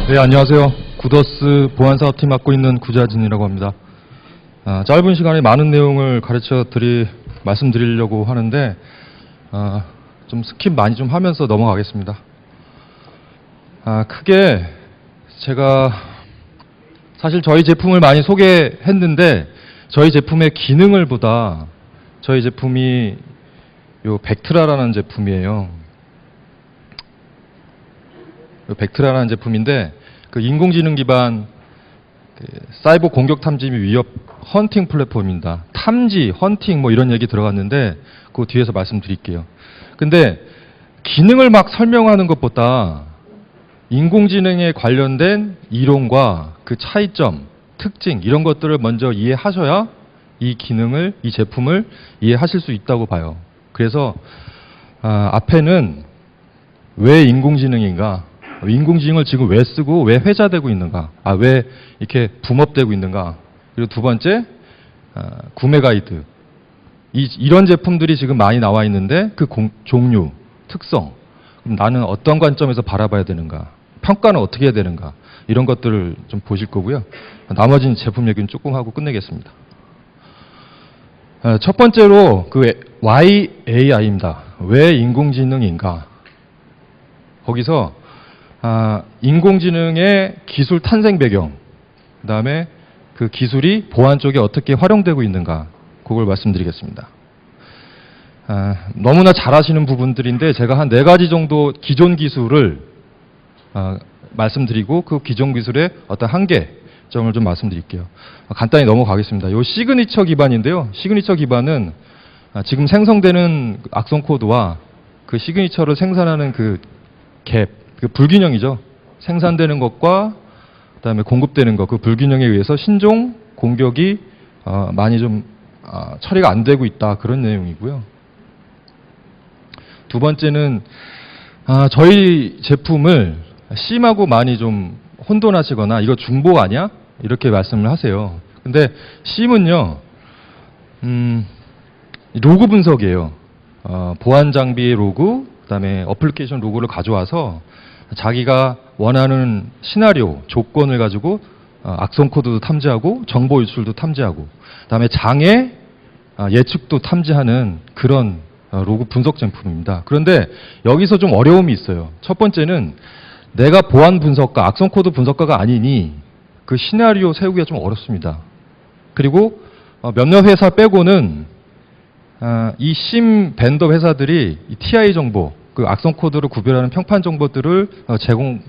네, 안녕하세요. 구더스 보안사업팀 맡고 있는 구자진이라고 합니다. 짧은 시간에 많은 내용을 말씀드리려고 하는데 좀 스킵 많이 좀 하면서 넘어가겠습니다. 크게 제가 사실 저희 제품을 많이 소개했는데 저희 제품의 기능을 보다 저희 제품이 요 벡트라라는 제품이에요. 요 벡트라라는 제품인데 그 인공지능 기반 사이버 공격 탐지 및 위협 헌팅 플랫폼입니다. 탐지, 헌팅 뭐 이런 얘기 들어갔는데 그 뒤에서 말씀드릴게요. 근데 기능을 막 설명하는 것보다 인공지능에 관련된 이론과 그 차이점, 특징 이런 것들을 먼저 이해하셔야 이 기능을, 이 제품을 이해하실 수 있다고 봐요. 그래서 앞에는 왜 인공지능인가? 인공지능을 지금 왜 쓰고 왜 회자되고 있는가? 왜 이렇게 붐업되고 있는가? 그리고 두 번째, 구매 가이드. 이런 제품들이 지금 많이 나와 있는데 그 종류, 특성. 그럼 나는 어떤 관점에서 바라봐야 되는가? 평가는 어떻게 해야 되는가? 이런 것들을 좀 보실 거고요. 나머지는 제품 얘기는 조금 하고 끝내겠습니다. 첫 번째로 그 YAI입니다. 왜 인공지능인가? 거기서 인공지능의 기술 탄생 배경, 그 다음에 그 기술이 보안 쪽에 어떻게 활용되고 있는가, 그걸 말씀드리겠습니다. 너무나 잘 아시는 부분들인데 제가 한 4가지 정도 기존 기술을 말씀드리고 그 기존 기술의 어떤 한계점을 좀 말씀드릴게요. 간단히 넘어가겠습니다. 이 시그니처 기반인데요. 시그니처 기반은 지금 생성되는 악성 코드와 그 시그니처를 생산하는 그 갭, 그 불균형이죠. 생산되는 것과 그다음에 공급되는 것, 그 불균형에 의해서 신종 공격이 많이 좀 처리가 안 되고 있다, 그런 내용이고요. 두 번째는 저희 제품을 심하고 많이 좀 혼돈하시거나 이거 중복 아니야? 이렇게 말씀을 하세요. 근데 심은요, 로그 분석이에요. 보안 장비의 로그, 그다음에 어플리케이션 로그를 가져와서 자기가 원하는 시나리오, 조건을 가지고 악성 코드도 탐지하고 정보 유출도 탐지하고 그다음에 장애 예측도 탐지하는 그런 로그 분석 제품입니다. 그런데 여기서 좀 어려움이 있어요. 첫 번째는 내가 보안 분석가, 악성 코드 분석가가 아니니 그 시나리오 세우기가 좀 어렵습니다. 그리고 몇몇 회사 빼고는 이 심 벤더 회사들이 이 TI 정보, 그 악성 코드를 구별하는 평판 정보들을 제공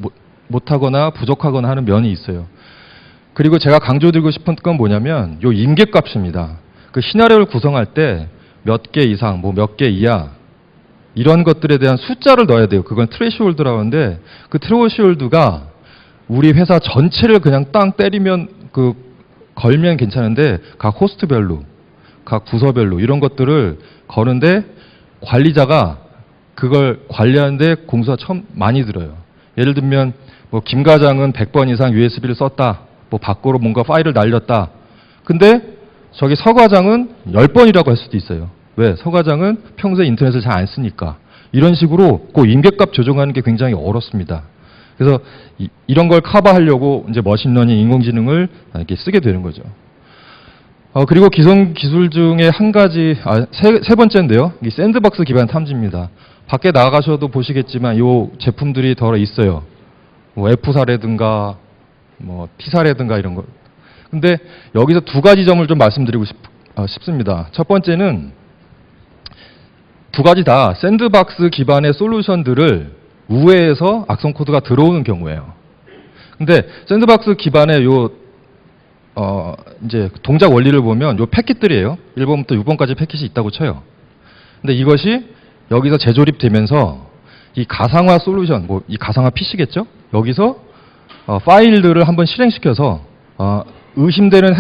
못하거나 부족하거나 하는 면이 있어요. 그리고 제가 강조드리고 싶은 건 뭐냐면 요 임계값입니다. 그 시나리오를 구성할 때 몇 개 이상, 뭐 몇 개 이하 이런 것들에 대한 숫자를 넣어야 돼요. 그건 트레시홀드라고 하는데 그 트레시홀드가 우리 회사 전체를 그냥 땅 때리면 걸면 괜찮은데 각 호스트별로, 각 부서별로 이런 것들을 거는데 관리자가 그걸 관리하는데 공수가 참 많이 들어요. 예를 들면 뭐 김 과장은 100번 이상 USB를 썼다. 뭐 밖으로 뭔가 파일을 날렸다. 근데 저기 서 과장은 10번이라고 할 수도 있어요. 왜? 서 과장은 평소에 인터넷을 잘 안 쓰니까. 이런 식으로 그 임계값 조정하는 게 굉장히 어렵습니다. 그래서 이런 걸 커버하려고 이제 머신러닝, 인공지능을 이렇게 쓰게 되는 거죠. 그리고 기성 기술 중에 한 가지, 세 번째인데요. 이 샌드박스 기반 탐지입니다. 밖에 나가셔도 보시겠지만 이 제품들이 더 있어요. 뭐 F사라든가 뭐 T사라든가 이런 거. 근데 여기서 2가지 점을 좀 말씀드리고 싶습니다. 첫 번째는 2가지 다 샌드박스 기반의 솔루션들을 우회해서 악성 코드가 들어오는 경우예요. 근데 샌드박스 기반의 이제 동작 원리를 보면 요 패킷들이에요. 1번부터 6번까지 패킷이 있다고 쳐요. 근데 이것이 여기서 재조립되면서 이 가상화 솔루션, 뭐 이 가상화 PC겠죠? 여기서 파일들을 한번 실행시켜서 의심되는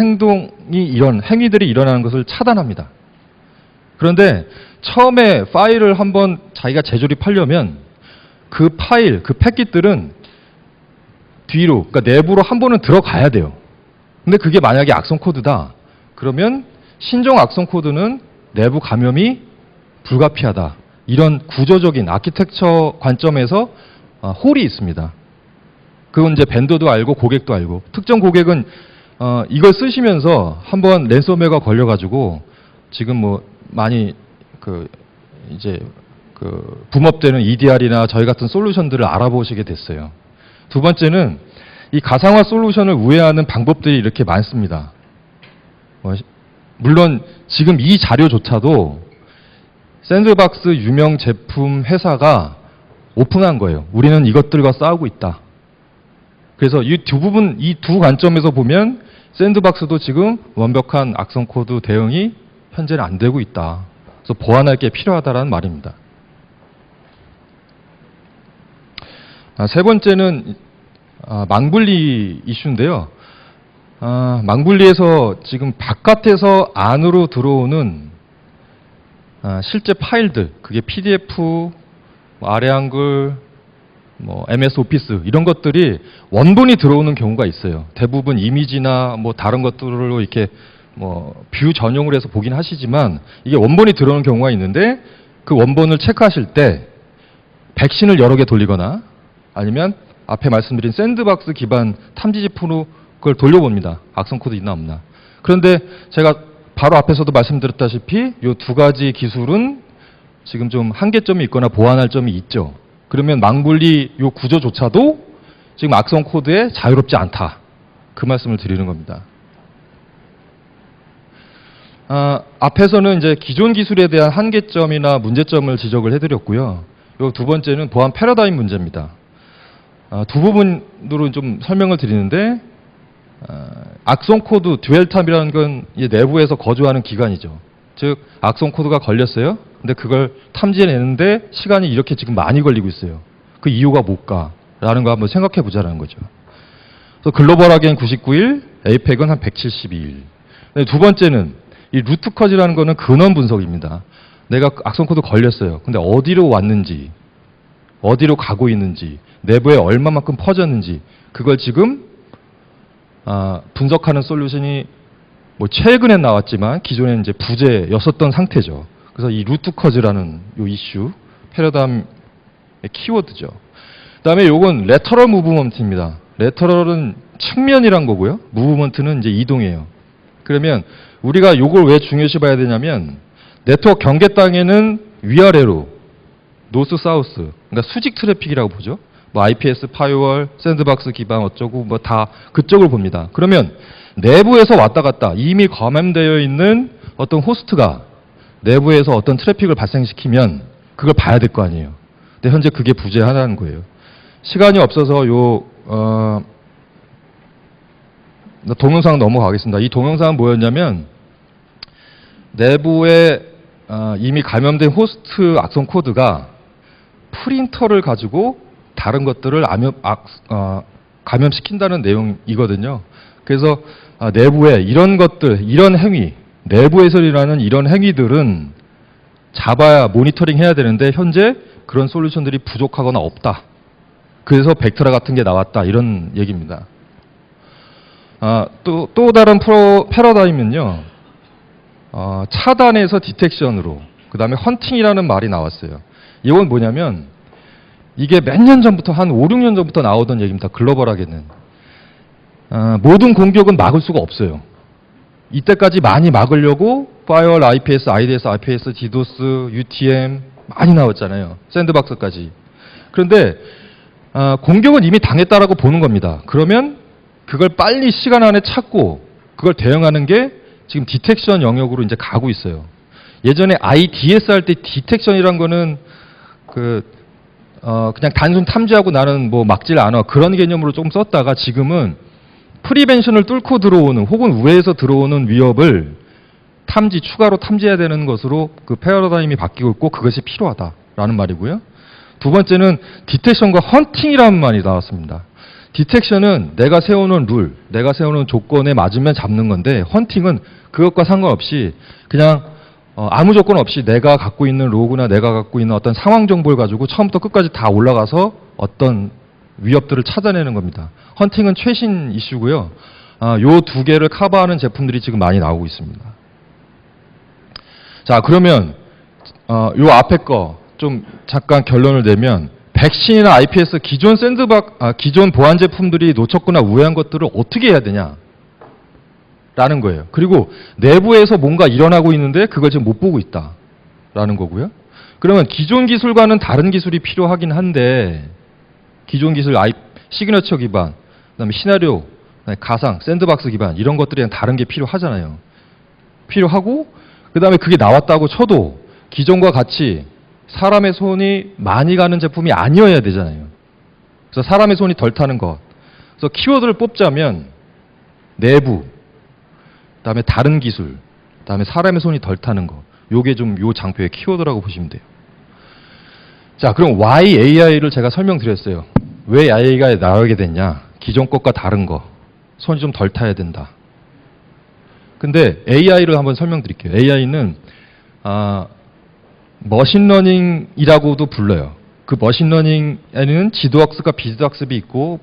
행위들이 일어나는 것을 차단합니다. 그런데 처음에 파일을 한번 자기가 재조립하려면 그 파일, 그 패킷들은 뒤로, 그러니까 내부로 한 번은 들어가야 돼요. 근데 그게 만약에 악성 코드다. 그러면 신종 악성 코드는 내부 감염이 불가피하다. 이런 구조적인 아키텍처 관점에서 홀이 있습니다. 그건 이제 벤더도 알고 고객도 알고, 특정 고객은 이걸 쓰시면서 한번 랜섬웨어가 걸려가지고 지금 뭐 많이 이제 붐업되는 EDR이나 저희 같은 솔루션들을 알아보시게 됐어요. 두 번째는 이 가상화 솔루션을 우회하는 방법들이 이렇게 많습니다. 물론 지금 이 자료조차도 샌드박스 유명 제품 회사가 오픈한 거예요. 우리는 이것들과 싸우고 있다. 그래서 이 두 관점에서 보면 샌드박스도 지금 완벽한 악성 코드 대응이 현재는 안 되고 있다. 그래서 보완할 게 필요하다라는 말입니다. 세 번째는 망분리 이슈인데요. 망분리에서 지금 바깥에서 안으로 들어오는 실제 파일들, 그게 PDF, 아래 한글, MS 오피스 이런 것들이 원본이 들어오는 경우가 있어요. 대부분 이미지나 다른 것들로 이렇게 뷰 전용으로 해서 보긴 하시지만 이게 원본이 들어오는 경우가 있는데 그 원본을 체크하실 때 백신을 여러 개 돌리거나 아니면 앞에 말씀드린 샌드박스 기반 탐지 제품으로 그걸 돌려봅니다. 악성 코드 있나 없나. 그런데 제가 바로 앞에서도 말씀드렸다시피 이 두 가지 기술은 지금 좀 한계점이 있거나 보완할 점이 있죠. 그러면 망분리 이 구조조차도 지금 악성 코드에 자유롭지 않다. 그 말씀을 드리는 겁니다. 앞에서는 이제 기존 기술에 대한 한계점이나 문제점을 지적을 해드렸고요. 이 두 번째는 보안 패러다임 문제입니다. 두 부분으로 좀 설명을 드리는데 악성 코드 듀얼탐이라는 건 내부에서 거주하는 기관이죠. 즉 악성 코드가 걸렸어요. 근데 그걸 탐지해내는데 시간이 이렇게 지금 많이 걸리고 있어요. 그 이유가 뭘까라는 거 한번 생각해 보자라는 거죠. 그래서 글로벌하게는 99일, 에이펙은 한 172일. 두 번째는 이 루트 커즈라는 거는 근원 분석입니다. 내가 악성 코드 걸렸어요. 근데 어디로 왔는지, 어디로 가고 있는지, 내부에 얼마만큼 퍼졌는지 그걸 지금 분석하는 솔루션이 최근에 나왔지만 기존에 이제 부재였었던 상태죠. 그래서 이 루트 커즈라는 요 이슈, 패러다임의 키워드죠. 그다음에 요건 레터럴 무브먼트입니다. 레터럴은 측면이란 거고요. 무브먼트는 이제 이동이에요. 그러면 우리가 요걸 왜 중요시 봐야 되냐면 네트워크 경계 땅에는 위아래로 노스 사우스, 그러니까 수직 트래픽이라고 보죠. IPS 파이어월, 샌드박스 기반 어쩌고 다 그쪽을 봅니다. 그러면 내부에서 왔다 갔다 이미 감염되어 있는 어떤 호스트가 내부에서 어떤 트래픽을 발생시키면 그걸 봐야 될 거 아니에요. 근데 현재 그게 부재하다는 거예요. 시간이 없어서 동영상 넘어가겠습니다. 이 동영상은 뭐였냐면 내부에 이미 감염된 호스트 악성 코드가 프린터를 가지고 다른 것들을 감염시킨다는 내용이거든요. 그래서 내부에 이런 것들, 이런 행위, 내부에서 일어나는 이런 행위들은 잡아야 모니터링 해야 되는데 현재 그런 솔루션들이 부족하거나 없다. 그래서 벡트라 같은 게 나왔다. 이런 얘기입니다. 또 다른 패러다임은요. 차단에서 디텍션으로, 그 다음에 헌팅이라는 말이 나왔어요. 이건 뭐냐면 이게 몇 년 전부터 한 5, 6년 전부터 나오던 얘기입니다. 글로벌하게는. 모든 공격은 막을 수가 없어요. 이때까지 많이 막으려고 파이어월, IPS, IDS, IPS, 디도스, UTM 많이 나왔잖아요. 샌드박스까지. 그런데 공격은 이미 당했다라고 보는 겁니다. 그러면 그걸 빨리 시간 안에 찾고 그걸 대응하는 게 지금 디텍션 영역으로 이제 가고 있어요. 예전에 IDS 할 때 디텍션이란 거는 그냥 단순 탐지하고 나는 막질 않아 그런 개념으로 좀 썼다가 지금은 프리벤션을 뚫고 들어오는 혹은 우회해서 들어오는 위협을 추가로 탐지해야 되는 것으로 그 패러다임이 바뀌고 있고 그것이 필요하다라는 말이고요. 두 번째는 디텍션과 헌팅이라는 말이 나왔습니다. 디텍션은 내가 세우는 룰, 내가 세우는 조건에 맞으면 잡는 건데 헌팅은 그것과 상관없이 그냥 아무 조건 없이 내가 갖고 있는 로그나 내가 갖고 있는 어떤 상황 정보를 가지고 처음부터 끝까지 다 올라가서 어떤 위협들을 찾아내는 겁니다. 헌팅은 최신 이슈고요. 요 두 개를 커버하는 제품들이 지금 많이 나오고 있습니다. 자, 그러면 요 앞에 거 좀 잠깐 결론을 내면 백신이나 IPS 기존 보안 제품들이 놓쳤거나 우회한 것들을 어떻게 해야 되냐? 라는 거예요. 그리고 내부에서 뭔가 일어나고 있는데 그걸 지금 못 보고 있다. 라는 거고요. 그러면 기존 기술과는 다른 기술이 필요하긴 한데 기존 기술 시그너처 기반, 그다음에 시나리오, 그다음에 가상, 샌드박스 기반 이런 것들이랑 다른 게 필요하잖아요. 필요하고 그다음에 그게 나왔다고 쳐도 기존과 같이 사람의 손이 많이 가는 제품이 아니어야 되잖아요. 그래서 사람의 손이 덜 타는 것. 그래서 키워드를 뽑자면 내부, 그다음에 다른 기술, 그다음에 사람의 손이 덜 타는 거. 요게 좀 요 장표의 키워드라고 보시면 돼요. 자, 그럼 why AI를 제가 설명드렸어요. 왜 AI가 나오게 됐냐? 기존 것과 다른 거. 손이 좀 덜 타야 된다. 근데 AI를 한번 설명드릴게요. AI는 머신러닝이라고도 불러요. 그 머신러닝에는 지도학습과 비지도학습이 있고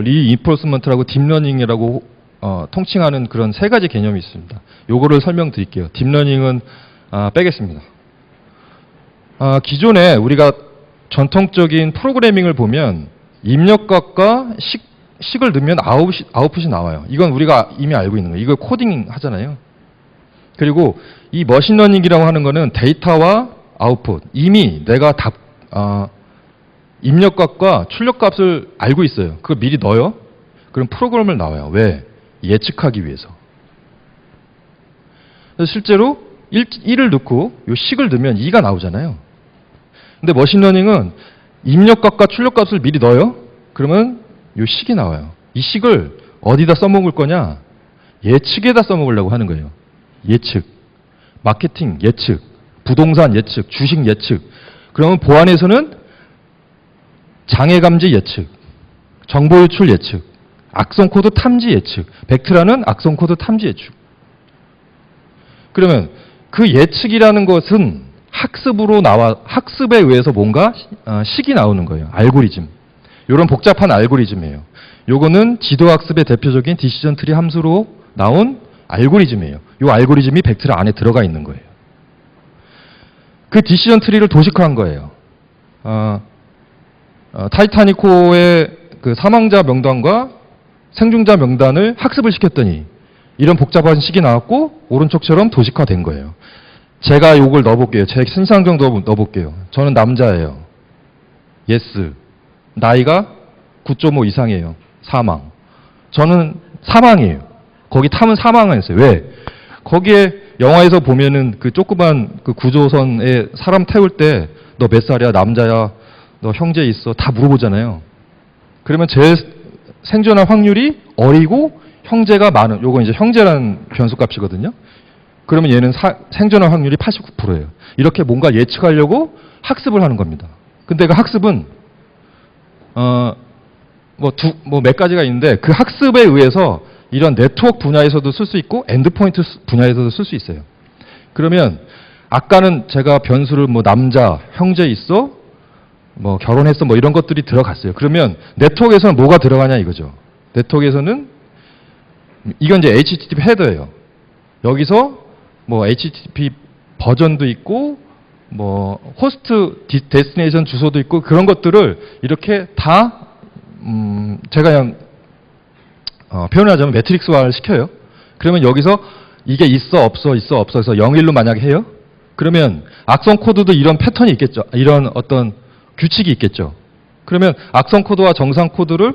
리인포스먼트라고 딥러닝이라고 통칭하는 그런 세 가지 개념이 있습니다. 요거를 설명드릴게요. 딥러닝은 빼겠습니다. 기존에 우리가 전통적인 프로그래밍을 보면 입력값과 식을 넣으면 아웃풋이 나와요. 이건 우리가 이미 알고 있는 거예요. 이걸 코딩 하잖아요. 그리고 이 머신러닝이라고 하는 거는 데이터와 아웃풋, 이미 내가 입력값과 출력값을 알고 있어요. 그걸 미리 넣어요. 그럼 프로그램을 나와요. 왜? 예측하기 위해서. 그래서 실제로 1을 넣고 요 식을 넣으면 2가 나오잖아요. 근데 머신러닝은 입력값과 출력값을 미리 넣어요. 그러면 요 식이 나와요. 이 식을 어디다 써먹을 거냐? 예측에다 써먹으려고 하는 거예요. 예측. 마케팅 예측. 부동산 예측. 주식 예측. 그러면 보안에서는 장애감지 예측. 정보 유출 예측. 악성 코드 탐지 예측. 벡트라는 악성 코드 탐지 예측. 그러면 그 예측이라는 것은 학습에 의해서 뭔가 식이 나오는 거예요. 알고리즘. 이런 복잡한 알고리즘이에요. 요거는 지도학습의 대표적인 디시전 트리 함수로 나온 알고리즘이에요. 이 알고리즘이 벡트라 안에 들어가 있는 거예요. 그 디시전 트리를 도식화한 거예요. 타이타닉호의 그 사망자 명단과 생존자 명단을 학습을 시켰더니 이런 복잡한 식이 나왔고 오른쪽처럼 도식화된 거예요. 제가 요걸 넣어볼게요. 제 신상정 넣어볼게요. 저는 남자예요. 예스. 나이가 9.5 이상이에요. 사망. 저는 사망이에요. 거기 탐은 사망을 했어요. 왜? 거기에 영화에서 보면은 그 조그만 그 구조선에 사람 태울 때 너 몇 살이야? 남자야? 너 형제 있어? 다 물어보잖아요. 그러면 제 생존할 확률이 어리고 형제가 많은, 요거 이제 형제라는 변수값이거든요. 그러면 얘는 생존할 확률이 89%예요. 이렇게 뭔가 예측하려고 학습을 하는 겁니다. 근데 그 학습은 몇 가지가 있는데 그 학습에 의해서 이런 네트워크 분야에서도 쓸 수 있고 엔드포인트 분야에서도 쓸 수 있어요. 그러면 아까는 제가 변수를 남자, 형제 있어, 결혼했어, 이런 것들이 들어갔어요. 그러면 네트워크에서는 뭐가 들어가냐 이거죠. 네트워크에서는 이건 이제 HTTP 헤더예요. 여기서 HTTP 버전도 있고 호스트 데스티네이션 주소도 있고 그런 것들을 이렇게 다 제가 그냥 표현하자면 매트릭스화를 시켜요. 그러면 여기서 이게 있어 없어 해서 0일로 만약에 해요. 그러면 악성 코드도 이런 패턴이 있겠죠. 이런 어떤 규칙이 있겠죠. 그러면 악성 코드와 정상 코드를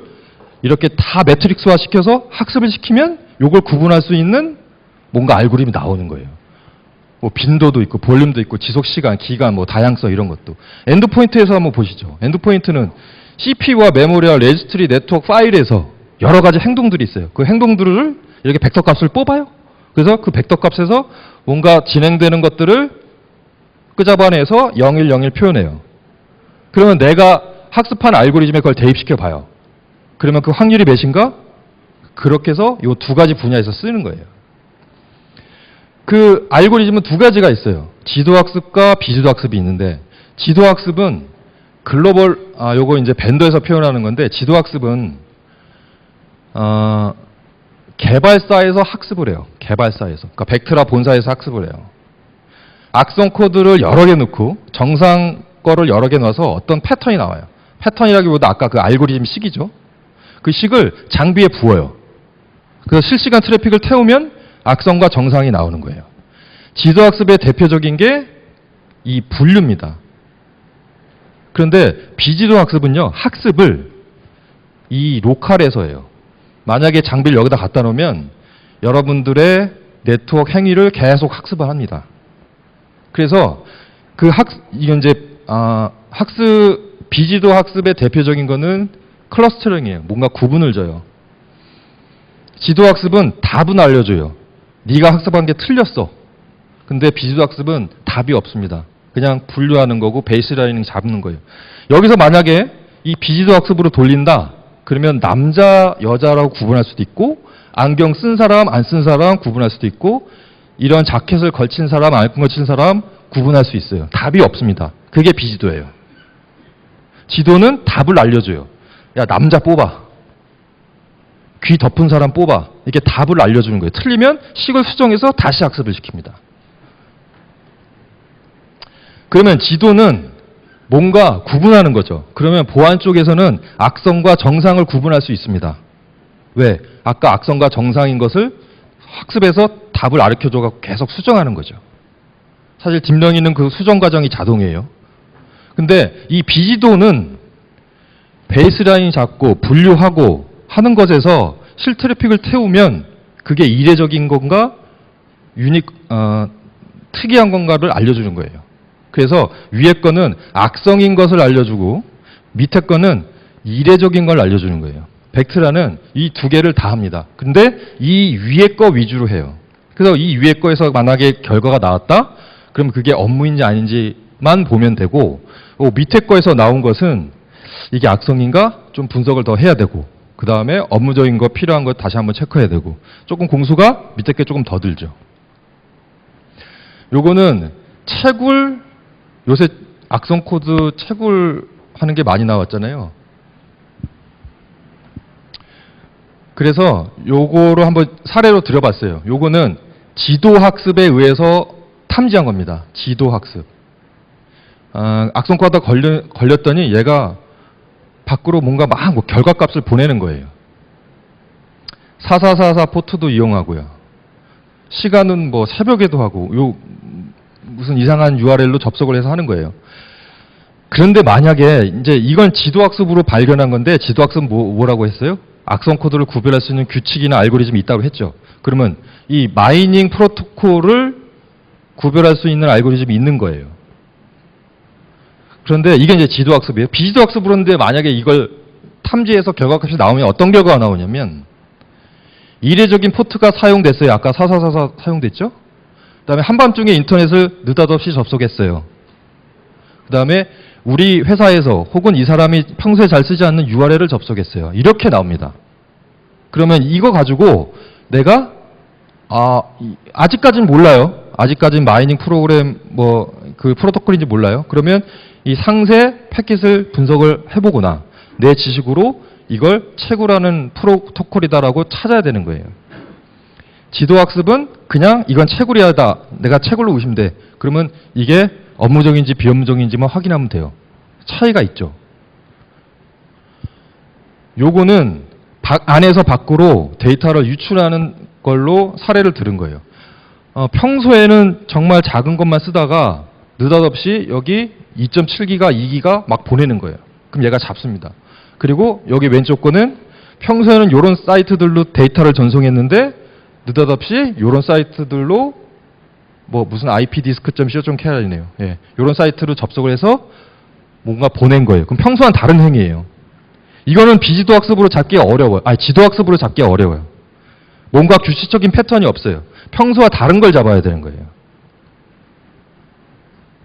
이렇게 다 매트릭스화 시켜서 학습을 시키면 이걸 구분할 수 있는 뭔가 알고리즘이 나오는 거예요. 빈도도 있고 볼륨도 있고 지속 시간, 기간, 다양성 이런 것도. 엔드포인트에서 한번 보시죠. 엔드포인트는 CPU와 메모리와 레지스트리 네트워크 파일에서 여러 가지 행동들이 있어요. 그 행동들을 이렇게 벡터 값을 뽑아요. 그래서 그 벡터 값에서 뭔가 진행되는 것들을 끄잡아내서 0101 표현해요. 그러면 내가 학습한 알고리즘에 그걸 대입시켜 봐요. 그러면 그 확률이 몇인가? 그렇게 해서 이 두 가지 분야에서 쓰는 거예요. 그 알고리즘은 두 가지가 있어요. 지도학습과 비지도학습이 있는데, 지도학습은 글로벌, 요거 이제 밴더에서 표현하는 건데, 지도학습은, 개발사에서 학습을 해요. 개발사에서. 그러니까 벡트라 본사에서 학습을 해요. 악성 코드를 여러 개 넣고, 정상 거를 여러 개 넣어서 어떤 패턴이 나와요. 패턴이라기보다 아까 그 알고리즘 식이죠. 그 식을 장비에 부어요. 그래서 실시간 트래픽을 태우면 악성과 정상이 나오는 거예요. 지도학습의 대표적인 게 이 분류입니다. 그런데 비지도학습은요, 학습을 이 로컬에서 해요. 만약에 장비를 여기다 갖다 놓으면 여러분들의 네트워크 행위를 계속 학습을 합니다. 그래서 이건 이제 비지도 학습의 대표적인 거는 클러스터링이에요. 뭔가 구분을 줘요. 지도 학습은 답은 알려줘요. 네가 학습한 게 틀렸어. 근데 비지도 학습은 답이 없습니다. 그냥 분류하는 거고 베이스라인을 잡는 거예요. 여기서 만약에 이 비지도 학습으로 돌린다. 그러면 남자, 여자라고 구분할 수도 있고 안경 쓴 사람, 안 쓴 사람 구분할 수도 있고 이런 자켓을 걸친 사람, 안 걸친 사람 구분할 수 있어요. 답이 없습니다. 그게 비지도예요. 지도는 답을 알려줘요. 야, 남자 뽑아. 귀 덮은 사람 뽑아. 이렇게 답을 알려주는 거예요. 틀리면 식을 수정해서 다시 학습을 시킵니다. 그러면 지도는 뭔가 구분하는 거죠. 그러면 보안 쪽에서는 악성과 정상을 구분할 수 있습니다. 왜? 아까 악성과 정상인 것을 학습해서 답을 가르쳐줘서 계속 수정하는 거죠. 사실 딥러닝은 그 수정 과정이 자동이에요. 근데 이 비지도는 베이스라인 잡고 분류하고 하는 것에서 실 트래픽을 태우면 그게 이례적인 건가 특이한 건가를 알려주는 거예요. 그래서 위에 거는 악성인 것을 알려주고 밑에 거는 이례적인 걸 알려주는 거예요. 벡트라는 이 두 개를 다 합니다. 근데 이 위에 거 위주로 해요. 그래서 이 위에 거에서 만약에 결과가 나왔다? 그럼 그게 업무인지 아닌지만 보면 되고 밑에 거에서 나온 것은 이게 악성인가? 좀 분석을 더 해야 되고 그 다음에 업무적인 거 필요한 거 다시 한번 체크해야 되고 조금 공수가 밑에 게 조금 더 들죠. 요거는 채굴 요새 악성 코드 채굴 하는 게 많이 나왔잖아요. 그래서 요거로 한번 사례로 들어봤어요. 요거는 지도학습에 의해서 탐지한 겁니다. 지도학습. 악성 코드가 걸렸더니 얘가 밖으로 뭔가 막 결과값을 보내는 거예요. 4444 포트도 이용하고요. 시간은 뭐 새벽에도 하고 무슨 이상한 URL로 접속을 해서 하는 거예요. 그런데 만약에 이제 이건 지도학습으로 발견한 건데 지도학습은 뭐라고 했어요? 악성 코드를 구별할 수 있는 규칙이나 알고리즘이 있다고 했죠. 그러면 이 마이닝 프로토콜을 구별할 수 있는 알고리즘이 있는 거예요. 그런데 이게 이제 지도학습이에요. 비지도학습으로는데 만약에 이걸 탐지해서 결과값이 나오면 어떤 결과가 나오냐면 이례적인 포트가 사용됐어요. 아까 4444 사용됐죠? 그 다음에 한밤중에 인터넷을 느닷없이 접속했어요. 그 다음에 우리 회사에서 혹은 이 사람이 평소에 잘 쓰지 않는 URL을 접속했어요. 이렇게 나옵니다. 그러면 이거 가지고 내가 아직까지는 몰라요. 아직까지는 마이닝 프로그램 그 프로토콜인지 몰라요. 그러면 이 상세 패킷을 분석을 해보거나 내 지식으로 이걸 채굴하는 프로토콜이다라고 찾아야 되는 거예요. 지도학습은 그냥 이건 채굴이야다. 내가 채굴로 의심돼. 그러면 이게 업무적인지 비업무적인지만 확인하면 돼요. 차이가 있죠. 요거는 안에서 밖으로 데이터를 유출하는 걸로 사례를 들은 거예요. 평소에는 정말 작은 것만 쓰다가 느닷없이 여기 2.7기가, 2기가 막 보내는 거예요. 그럼 얘가 잡습니다. 그리고 여기 왼쪽 거는 평소에는 이런 사이트들로 데이터를 전송했는데 느닷없이 이런 사이트들로 무슨 ipdisk.co.kr이네요. 예, 이런 사이트로 접속을 해서 뭔가 보낸 거예요. 그럼 평소와는 다른 행위예요. 이거는 비지도학습으로 잡기 어려워요. 지도학습으로 잡기 어려워요. 뭔가 규칙적인 패턴이 없어요. 평소와 다른 걸 잡아야 되는 거예요.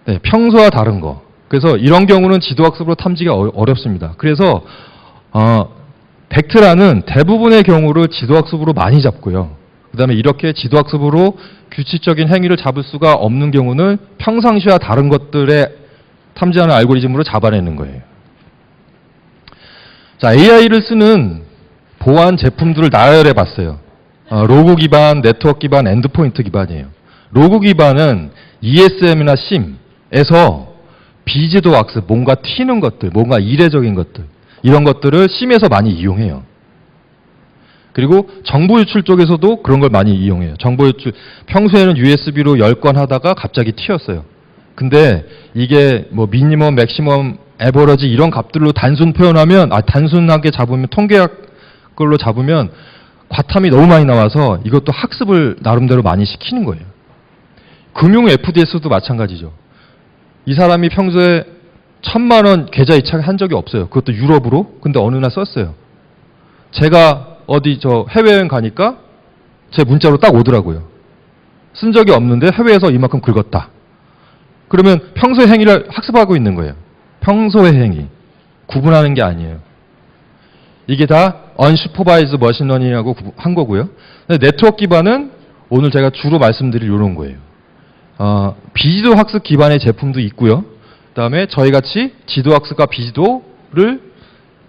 네, 평소와 다른 거. 그래서 이런 경우는 지도학습으로 탐지가 어렵습니다. 그래서 벡트라는 대부분의 경우를 지도학습으로 많이 잡고요. 그 다음에 이렇게 지도학습으로 규칙적인 행위를 잡을 수가 없는 경우는 평상시와 다른 것들에 탐지하는 알고리즘으로 잡아내는 거예요. 자, AI를 쓰는 보안 제품들을 나열해 봤어요. 로그 기반, 네트워크 기반, 엔드포인트 기반이에요. 로그 기반은 ESM이나 SIM에서 비지도 학습, 뭔가 튀는 것들, 뭔가 이례적인 것들, 이런 것들을 심에서 많이 이용해요. 그리고 정보 유출 쪽에서도 그런 걸 많이 이용해요. 정보 유출, 평소에는 USB로 10건 하다가 갑자기 튀었어요. 근데 이게 뭐 미니멈, 맥시멈, 에버러지 이런 값들로 단순 표현하면, 단순하게 잡으면, 통계학 걸로 잡으면 과탐이 너무 많이 나와서 이것도 학습을 나름대로 많이 시키는 거예요. 금융 FDS도 마찬가지죠. 이 사람이 평소에 1,000만 원 계좌 이체한 적이 없어요. 그것도 유럽으로. 근데 어느 날 썼어요. 제가 어디 해외여행 가니까 제 문자로 딱 오더라고요. 쓴 적이 없는데 해외에서 이만큼 긁었다. 그러면 평소의 행위를 학습하고 있는 거예요. 평소의 행위. 구분하는 게 아니에요. 이게 다 unsupervised machine learning이라고 한 거고요. 네트워크 기반은 오늘 제가 주로 말씀드릴 이런 거예요. 비지도 학습 기반의 제품도 있고요. 그다음에 저희같이 지도 학습과 비지도를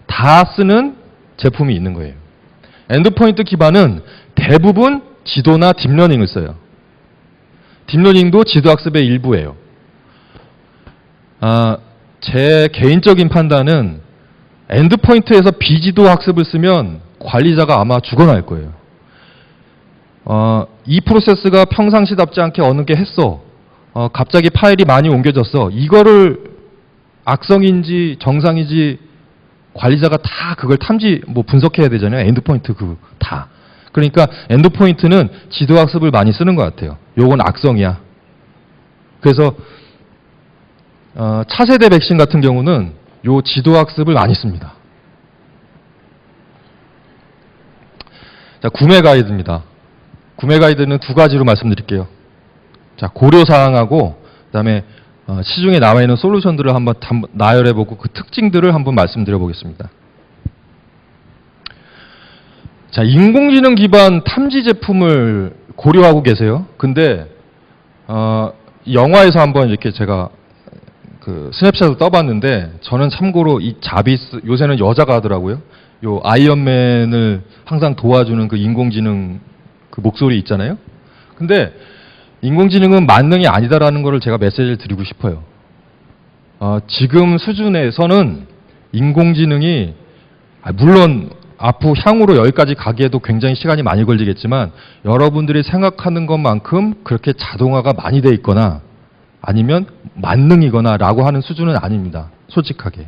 다 쓰는 제품이 있는 거예요. 엔드포인트 기반은 대부분 지도나 딥러닝을 써요. 딥러닝도 지도 학습의 일부예요. 제 개인적인 판단은 엔드포인트에서 비지도 학습을 쓰면 관리자가 아마 죽어날 거예요. 이 프로세스가 평상시답지 않게 어느 게 했어. 갑자기 파일이 많이 옮겨졌어. 이거를 악성인지 정상인지 관리자가 다 그걸 분석해야 되잖아요. 엔드포인트 다. 그러니까 엔드포인트는 지도 학습을 많이 쓰는 것 같아요. 요건 악성이야. 그래서 차세대 백신 같은 경우는 요 지도 학습을 많이 씁니다. 자, 구매 가이드입니다. 구매 가이드는 두 가지로 말씀드릴게요. 자, 고려사항하고 그다음에 시중에 나와 있는 솔루션들을 한번 나열해보고 그 특징들을 한번 말씀드려 보겠습니다. 자, 인공지능 기반 탐지 제품을 고려하고 계세요. 근데 영화에서 한번 이렇게 제가 그 스냅샷을 떠봤는데 저는 참고로 이 자비스, 요새는 여자가 하더라고요. 요 아이언맨을 항상 도와주는 그 인공지능 그 목소리 있잖아요. 근데 인공지능은 만능이 아니다라는 거를 제가 메시지를 드리고 싶어요. 지금 수준에서는 인공지능이 물론 앞으로 향후로 여기까지 가기에도 굉장히 시간이 많이 걸리겠지만 여러분들이 생각하는 것만큼 그렇게 자동화가 많이 돼 있거나 아니면 만능이거나 라고 하는 수준은 아닙니다. 솔직하게.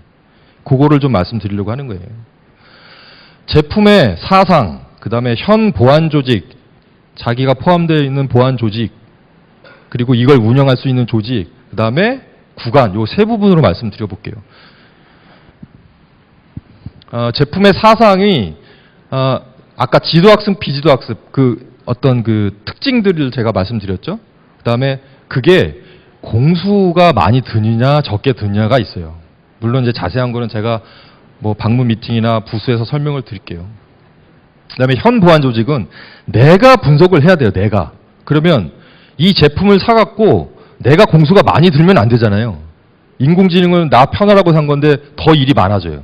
그거를 좀 말씀드리려고 하는 거예요. 제품의 사상, 그 다음에 현 보안 조직, 자기가 포함되어 있는 보안 조직, 그리고 이걸 운영할 수 있는 조직, 그 다음에 구간, 요 세 부분으로 말씀드려 볼게요. 제품의 사상이 아까 지도학습, 비지도학습 어떤 특징들을 제가 말씀드렸죠. 그 다음에 그게 공수가 많이 드느냐 적게 드느냐가 있어요. 물론 이제 자세한 거는 제가 뭐 방문 미팅이나 부스에서 설명을 드릴게요. 그 다음에 현 보안 조직은 내가 분석을 해야 돼요. 내가. 그러면 이 제품을 사갖고 내가 공수가 많이 들면 안 되잖아요. 인공지능은 나 편하라고 산 건데 더 일이 많아져요.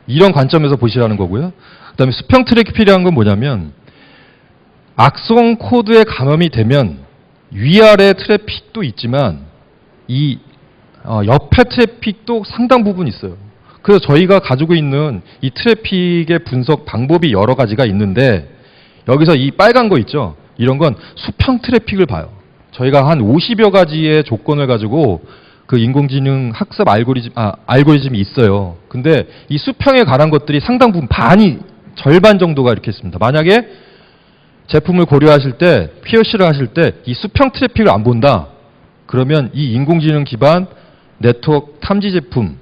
이런 관점에서 보시라는 거고요. 그 다음에 수평 트랙이 필요한 건 뭐냐면 악성 코드에 감염이 되면 위아래 트래픽도 있지만 이 옆에 트래픽도 상당 부분 있어요. 그래서 저희가 가지고 있는 이 트래픽의 분석 방법이 여러 가지가 있는데 여기서 이 빨간 거 있죠. 이런 건 수평 트래픽을 봐요. 저희가 한 50여 가지의 조건을 가지고 그 인공지능 학습 알고리즘이 있어요. 근데 이 수평에 관한 것들이 상당 부분 절반 정도가 이렇게 있습니다. 만약에 제품을 고려하실 때, POC를 하실 때 이 수평 트래픽을 안 본다. 그러면 이 인공지능 기반 네트워크 탐지 제품을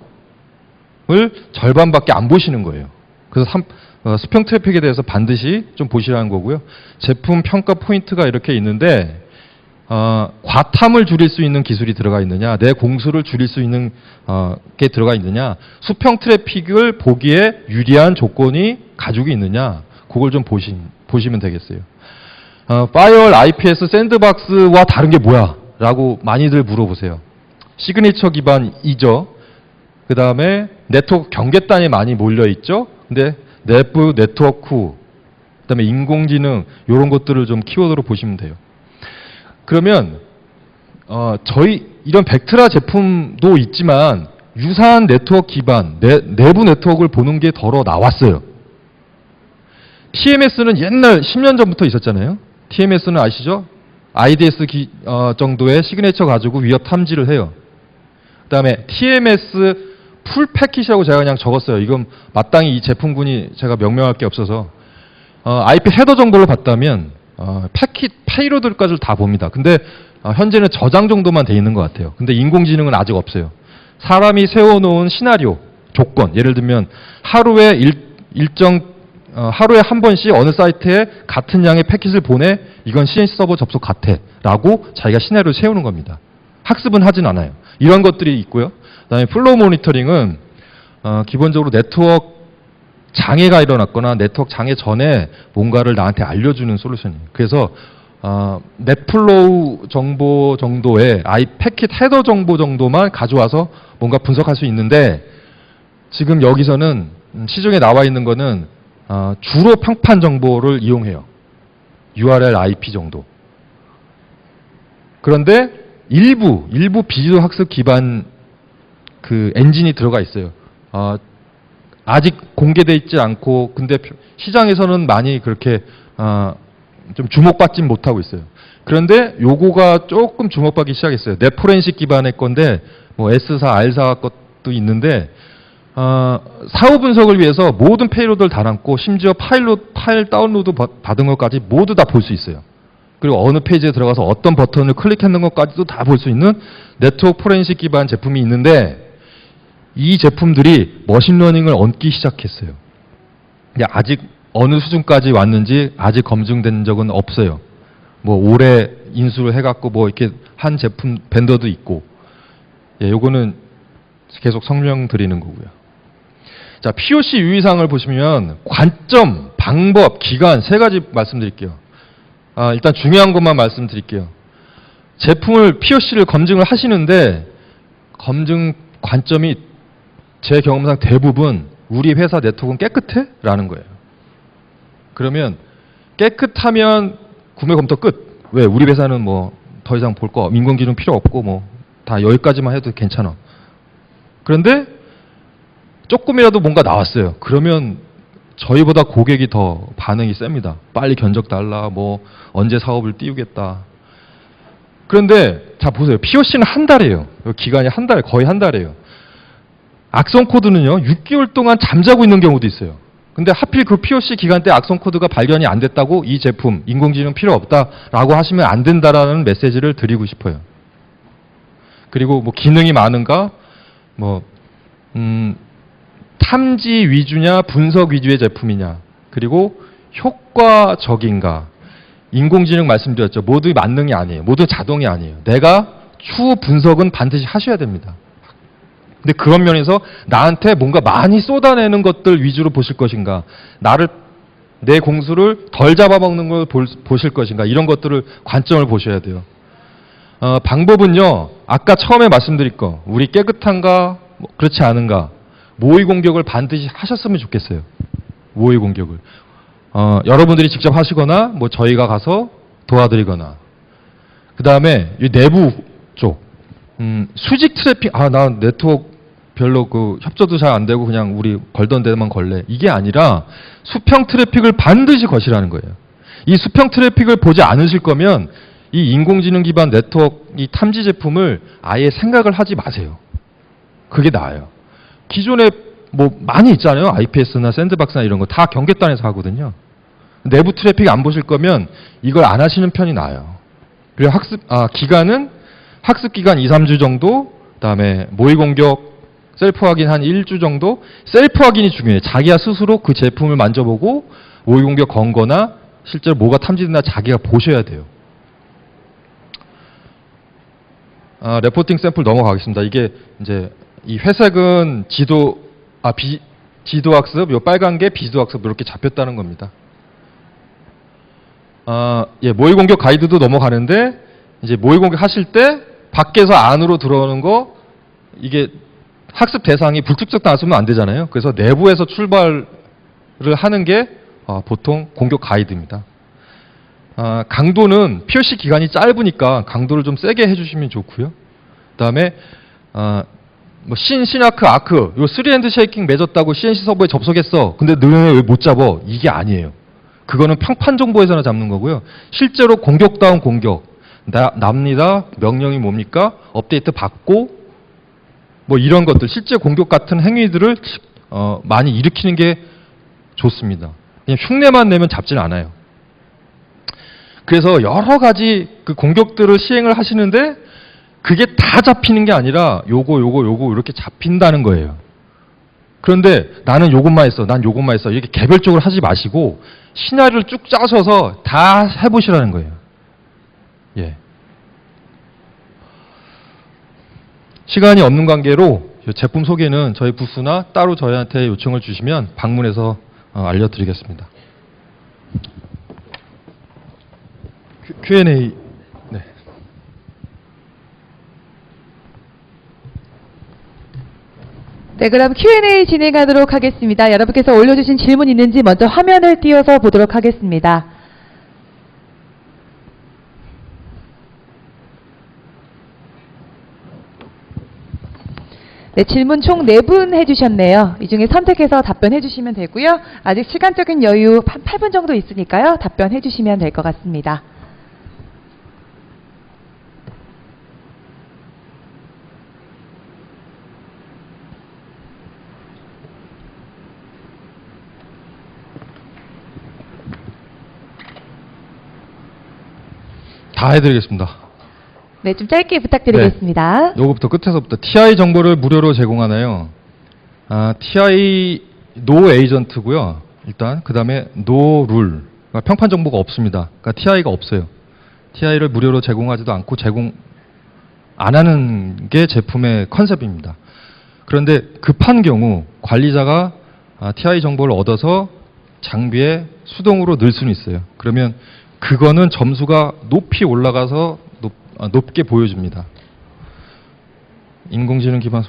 절반밖에 안 보시는 거예요. 그래서 수평 트래픽에 대해서 반드시 좀 보시라는 거고요. 제품 평가 포인트가 이렇게 있는데 과탐을 줄일 수 있는 기술이 들어가 있느냐, 내 공수를 줄일 수 있는 게 들어가 있느냐, 수평 트래픽을 보기에 유리한 조건이 가지고 있느냐, 그걸 좀 보시면 되겠어요. 파이어월 IPS 샌드박스와 다른 게 뭐야? 라고 많이들 물어보세요. 시그니처 기반이죠. 그 다음에 네트워크 경계단이 많이 몰려있죠. 근데 내부 네트워크, 그 다음에 인공지능 이런 것들을 좀 키워드로 보시면 돼요. 그러면 저희 이런 벡트라 제품도 있지만 유사한 네트워크 기반, 내부 네트워크를 보는 게 덜어 나왔어요. TMS는 옛날 10년 전부터 있었잖아요. TMS는 아시죠? IDS 정도의 시그네처 가지고 위협 탐지를 해요. 그 다음에 TMS 풀 패킷이라고 제가 그냥 적었어요. 이건 마땅히 이 제품군이 제가 명명할 게 없어서 IP 헤더 정보를 봤다면 패킷 페이로드까지 다 봅니다. 근데 현재는 저장 정도만 돼 있는 것 같아요. 근데 인공지능은 아직 없어요. 사람이 세워놓은 시나리오, 조건, 예를 들면 하루에 하루에 한 번씩 어느 사이트에 같은 양의 패킷을 보내, 이건 CNC 서버 접속 같아 라고 자기가 시나리오를 세우는 겁니다. 학습은 하진 않아요. 이런 것들이 있고요. 그다음에 플로우 모니터링은 기본적으로 네트워크 장애가 일어났거나 네트워크 장애 전에 뭔가를 나한테 알려주는 솔루션이에요. 그래서 넷플로우 정보 정도의 패킷 헤더 정보 정도만 가져와서 뭔가 분석할 수 있는데, 지금 여기서는 시중에 나와 있는 거는 주로 평판 정보를 이용해요. URL, IP 정도. 그런데 일부 비지도 학습 기반 그 엔진이 들어가 있어요. 아직 공개되어 있지 않고, 근데 시장에서는 많이 그렇게 좀 주목받지 못하고 있어요. 그런데 요거가 조금 주목받기 시작했어요. 넷포렌식 기반의 건데 뭐 S4, R4 것도 있는데 사후 분석을 위해서 모든 페이로드를 다 담고 심지어 파일 다운로드 받은 것까지 모두 다 볼 수 있어요. 그리고 어느 페이지에 들어가서 어떤 버튼을 클릭했는 것까지도 다 볼 수 있는 네트워크 포렌식 기반 제품이 있는데, 이 제품들이 머신러닝을 얹기 시작했어요. 근데 아직 어느 수준까지 왔는지 아직 검증된 적은 없어요. 뭐 올해 인수를 해갖고 뭐 이렇게 한 제품 벤더도 있고, 요거는 계속 설명드리는 거고요. 자, POC 유의사항을 보시면 관점, 방법, 기간 세 가지 말씀드릴게요. 일단 중요한 것만 말씀드릴게요. 제품을 POC를 검증을 하시는데 검증 관점이 제 경험상 대부분 우리 회사 네트워크는 깨끗해? 라는 거예요. 그러면 깨끗하면 구매 검토 끝. 왜? 우리 회사는 뭐 더 이상 볼 거 인공지능 필요 없고 뭐 다 여기까지만 해도 괜찮아. 그런데 조금이라도 뭔가 나왔어요. 그러면 저희보다 고객이 더 반응이 셉니다. 빨리 견적 달라, 뭐 언제 사업을 띄우겠다. 그런데 자 보세요. POC는 한 달이에요. 기간이 한 달, 거의 한 달이에요. 악성 코드는요 6개월 동안 잠자고 있는 경우도 있어요. 근데 하필 그 POC 기간 때 악성 코드가 발견이 안 됐다고 이 제품 인공지능 필요 없다라고 하시면 안 된다라는 메시지를 드리고 싶어요. 그리고 뭐 기능이 많은가, 뭐 탐지 위주냐 분석 위주의 제품이냐, 그리고 효과적인가. 인공지능 말씀드렸죠. 모두 만능이 아니에요. 모두 자동이 아니에요. 내가 추후 분석은 반드시 하셔야 됩니다. 근데 그런 면에서 나한테 뭔가 많이 쏟아내는 것들 위주로 보실 것인가, 내 공수를 덜 잡아먹는 걸 보실 것인가, 이런 것들을 관점을 보셔야 돼요. 방법은요, 아까 처음에 말씀드릴 거, 우리 깨끗한가, 그렇지 않은가, 모의 공격을 반드시 하셨으면 좋겠어요. 모의 공격을. 여러분들이 직접 하시거나, 뭐 저희가 가서 도와드리거나. 그 다음에 이 내부 쪽, 수직 트래픽, 나 네트워크 별로 그 협조도 잘 안 되고 그냥 우리 걸던 데만 걸래. 이게 아니라 수평 트래픽을 반드시 거시라는 거예요. 이 수평 트래픽을 보지 않으실 거면 이 인공지능 기반 네트워크 이 탐지 제품을 아예 생각을 하지 마세요. 그게 나아요. 기존에 뭐 많이 있잖아요. IPS나 샌드박스나 이런 거 다 경계단에서 하거든요. 내부 트래픽 안 보실 거면 이걸 안 하시는 편이 나아요. 그리고 기간은 학습 기간 2, 3주 정도, 그다음에 모의 공격 셀프 확인 한 1주 정도. 셀프 확인이 중요해요. 자기가 스스로 그 제품을 만져보고 모의 공격 건 거나 실제로 뭐가 탐지됐나 자기가 보셔야 돼요. 레포팅 샘플 넘어가겠습니다. 이게 이제 이 회색은 지도 학습, 요 빨간 게 비지도 학습 이렇게 잡혔다는 겁니다. 모의 공격 가이드도 넘어가는데, 이제 모의 공격 하실 때 밖에서 안으로 들어오는 거, 이게 학습 대상이 불특정 나왔으면 안 되잖아요. 그래서 내부에서 출발을 하는 게 보통 공격 가이드입니다. 강도는 POC 기간이 짧으니까 강도를 좀 세게 해주시면 좋고요. 그다음에 뭐 시나크, 아크, 요 3핸드 쉐이킹 맺었다고 CNC 서버에 접속했어. 근데 너네 왜 못 잡어? 이게 아니에요. 그거는 평판 정보에서나 잡는 거고요. 실제로 공격다운 공격, 납니다. 명령이 뭡니까? 업데이트 받고 뭐 이런 것들, 실제 공격 같은 행위들을 많이 일으키는 게 좋습니다. 그냥 흉내만 내면 잡지는 않아요. 그래서 여러 가지 그 공격들을 시행을 하시는데 그게 다 잡히는 게 아니라 요거 이렇게 잡힌다는 거예요. 그런데 나는 요것만 했어. 난 요것만 했어. 이렇게 개별적으로 하지 마시고 시나리오를 쭉 짜셔서 다 해보시라는 거예요. 예. 시간이 없는 관계로 제품 소개는 저희 부스나 따로 저희한테 요청을 주시면 방문해서 알려드리겠습니다. Q&A. 네. 네, 그럼 Q&A 진행하도록 하겠습니다. 여러분께서 올려주신 질문 있는지 먼저 화면을 띄워서 보도록 하겠습니다. 네, 질문 총 4분 해주셨네요. 이 중에 선택해서 답변해 주시면 되고요. 아직 시간적인 여유 8분 정도 있으니까요. 답변해 주시면 될 것 같습니다. 다 해드리겠습니다. 네, 좀 짧게 부탁드리겠습니다. 네, 요거부터 끝에서부터 TI 정보를 무료로 제공하나요? TI 노 에이전트고요. 일단 그 다음에 노 룰. 그러니까 평판 정보가 없습니다. 그러니까 TI가 없어요. TI를 무료로 제공하지도 않고 제공 안 하는 게 제품의 컨셉입니다. 그런데 급한 경우 관리자가 TI 정보를 얻어서 장비에 수동으로 넣을 수는 있어요. 그러면 그거는 점수가 높이 올라가서 높게 보여줍니다. 인공지능 기반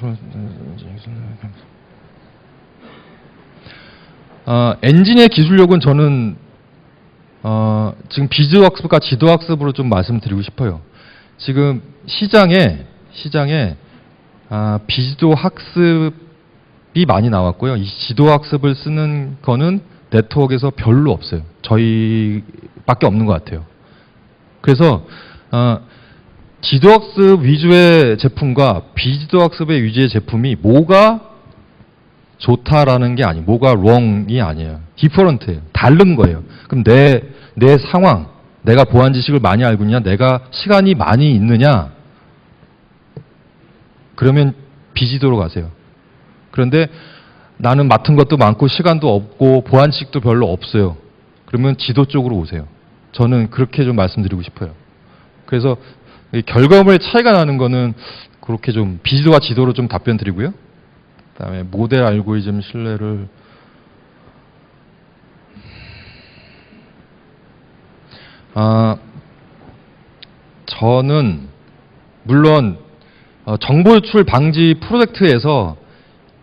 엔진의 기술력은 저는 지금 비즈학습과 지도학습으로 좀 말씀드리고 싶어요. 지금 시장에 비지도학습이 많이 나왔고요. 이 지도학습을 쓰는 거는 네트워크에서 별로 없어요. 저희밖에 없는 것 같아요. 그래서 지도학습 위주의 제품과 비지도학습의 위주의 제품이 뭐가 좋다라는 게 아니에요. 뭐가 wrong이 아니에요. 디퍼런트예요. 다른 거예요. 그럼 내 상황, 내가 보안 지식을 많이 알고 있냐, 내가 시간이 많이 있느냐, 그러면 비지도로 가세요. 그런데 나는 맡은 것도 많고 시간도 없고 보안 지식도 별로 없어요. 그러면 지도 쪽으로 오세요. 저는 그렇게 좀 말씀드리고 싶어요. 그래서 결과물의 차이가 나는 거는 그렇게 좀 비지도와 지도로 좀 답변 드리고요. 그다음에 모델 알고리즘 신뢰를 저는 물론 정보 유출 방지 프로젝트에서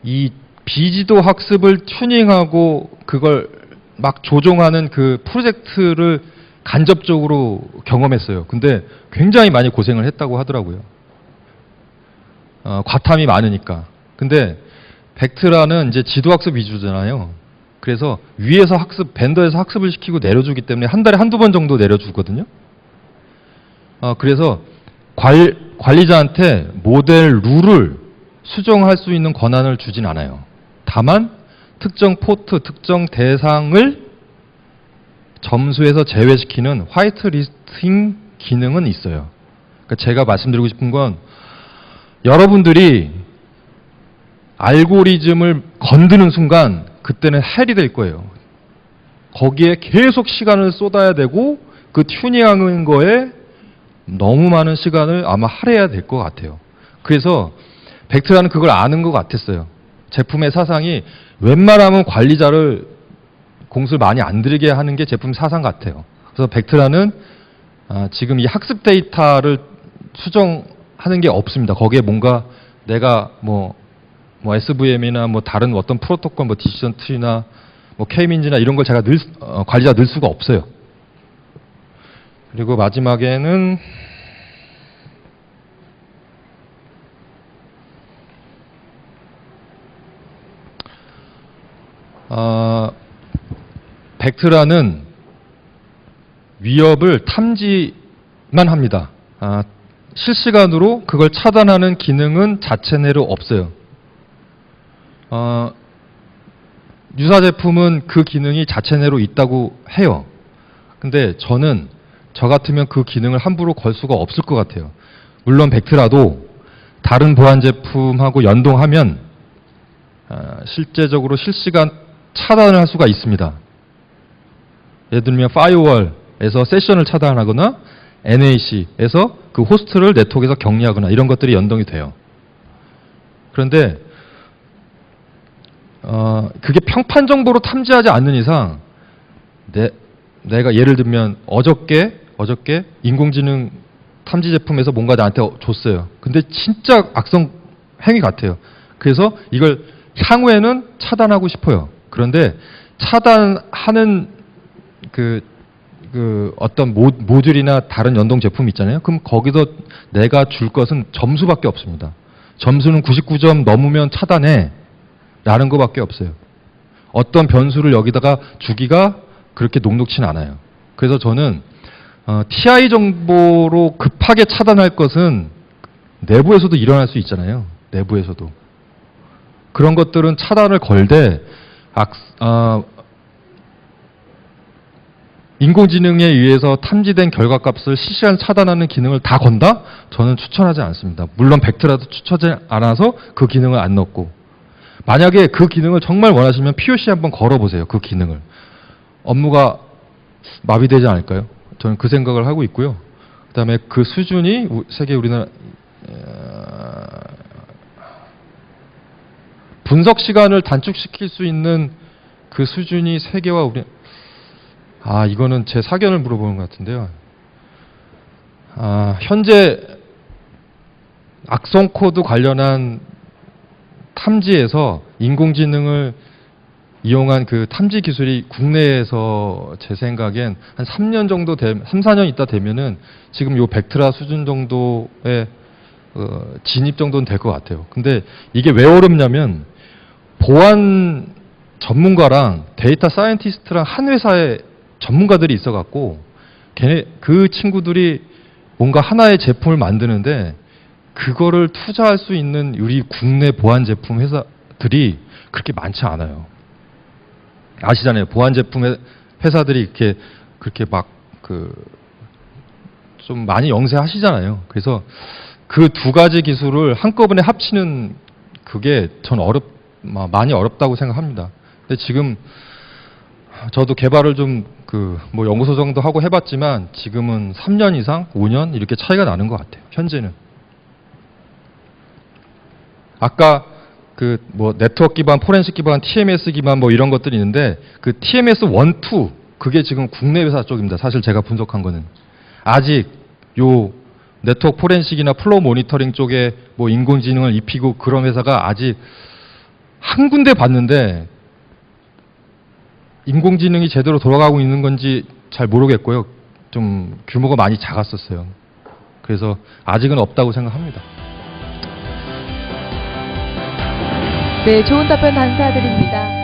이 비지도 학습을 튜닝하고 그걸 막 조종하는 그 프로젝트를 간접적으로 경험했어요. 근데 굉장히 많이 고생을 했다고 하더라고요. 과탐이 많으니까. 근데 벡트라는 이제 지도학습 위주잖아요. 그래서 위에서 벤더에서 학습을 시키고 내려주기 때문에 한 달에 한두 번 정도 내려주거든요. 그래서 관리자한테 모델 룰을 수정할 수 있는 권한을 주진 않아요. 다만 특정 포트, 특정 대상을 점수에서 제외시키는 화이트 리스팅 기능은 있어요. 그러니까 제가 말씀드리고 싶은 건 여러분들이 알고리즘을 건드는 순간 그때는 헬이 될 거예요. 거기에 계속 시간을 쏟아야 되고 그 튜닝하는 거에 너무 많은 시간을 아마 할애해야 될 것 같아요. 그래서 벡트라는 그걸 아는 것 같았어요. 제품의 사상이 웬만하면 관리자를 공수를 많이 안 들이게 하는 게 제품 사상 같아요. 그래서 벡트라는 지금 이 학습 데이터를 수정하는 게 없습니다. 거기에 뭔가 내가 뭐 SVM이나 뭐 다른 어떤 프로토콜, 뭐 디시전 트리나 뭐 K민지나 이런 걸 제가 관리자 넣을 수가 없어요. 그리고 마지막에는 벡트라는 위협을 탐지만 합니다. 실시간으로 그걸 차단하는 기능은 자체 내로 없어요. 유사 제품은 그 기능이 자체 내로 있다고 해요. 근데 저는 저 같으면 그 기능을 함부로 걸 수가 없을 것 같아요. 물론 벡트라도 다른 보안 제품하고 연동하면 실제적으로 실시간 차단을 할 수가 있습니다. 예를 들면 파이어월에서 세션을 차단하거나 NAC에서 그 호스트를 네트워크에서 격리하거나 이런 것들이 연동이 돼요. 그런데 그게 평판 정보로 탐지하지 않는 이상 내가 예를 들면 어저께 인공지능 탐지 제품에서 뭔가 나한테 줬어요. 근데 진짜 악성 행위 같아요. 그래서 이걸 향후에는 차단하고 싶어요. 그런데 차단하는 그 어떤 모듈이나 다른 연동 제품 있잖아요. 그럼 거기서 내가 줄 것은 점수밖에 없습니다. 점수는 99점 넘으면 차단해 라는 것밖에 없어요. 어떤 변수를 여기다가 주기가 그렇게 녹록치는 않아요. 그래서 저는 TI 정보로 급하게 차단할 것은 내부에서도 일어날 수 있잖아요. 내부에서도. 그런 것들은 차단을 걸되 인공지능에 의해서 탐지된 결과값을 실시간 차단하는 기능을 다 건다? 저는 추천하지 않습니다. 물론 벡트라도 추천하지 않아서 그 기능을 안 넣고, 만약에 그 기능을 정말 원하시면 POC 한번 걸어보세요. 그 기능을. 업무가 마비되지 않을까요? 저는 그 생각을 하고 있고요. 그 다음에 그 수준이 세계 우리나라 분석 시간을 단축시킬 수 있는 그 수준이 세계와 우리 이거는 제 사견을 물어보는 것 같은데요. 현재 악성 코드 관련한 탐지에서 인공지능을 이용한 그 탐지 기술이 국내에서 제 생각엔 한 3년 정도 3, 4년 있다 되면은 지금 요 벡트라 수준 정도의 진입 정도는 될 것 같아요. 근데 이게 왜 어렵냐면 보안 전문가랑 데이터 사이언티스트랑 한 회사에 전문가들이 있어갖고 그 친구들이 뭔가 하나의 제품을 만드는데 그거를 투자할 수 있는 우리 국내 보안 제품 회사들이 그렇게 많지 않아요. 아시잖아요. 보안 제품 회사들이 그렇게 막 좀 많이 영세하시잖아요. 그래서 그 두 가지 기술을 한꺼번에 합치는 그게 전 많이 어렵다고 생각합니다. 근데 지금 저도 개발을 좀 뭐 연구소 정도 하고 해봤지만 지금은 3년 이상, 5년 이렇게 차이가 나는 것 같아요. 현재는. 아까 뭐 네트워크 기반, 포렌식 기반, TMS 기반 뭐 이런 것들이 있는데 그 TMS 1, 2 그게 지금 국내 회사 쪽입니다. 사실 제가 분석한 거는. 아직 요 네트워크 포렌식이나 플로우 모니터링 쪽에 뭐 인공지능을 입히고 그런 회사가 아직 한 군데 봤는데 인공지능이 제대로 돌아가고 있는 건지 잘 모르겠고요. 좀 규모가 많이 작았었어요. 그래서 아직은 없다고 생각합니다. 네, 좋은 답변 감사드립니다.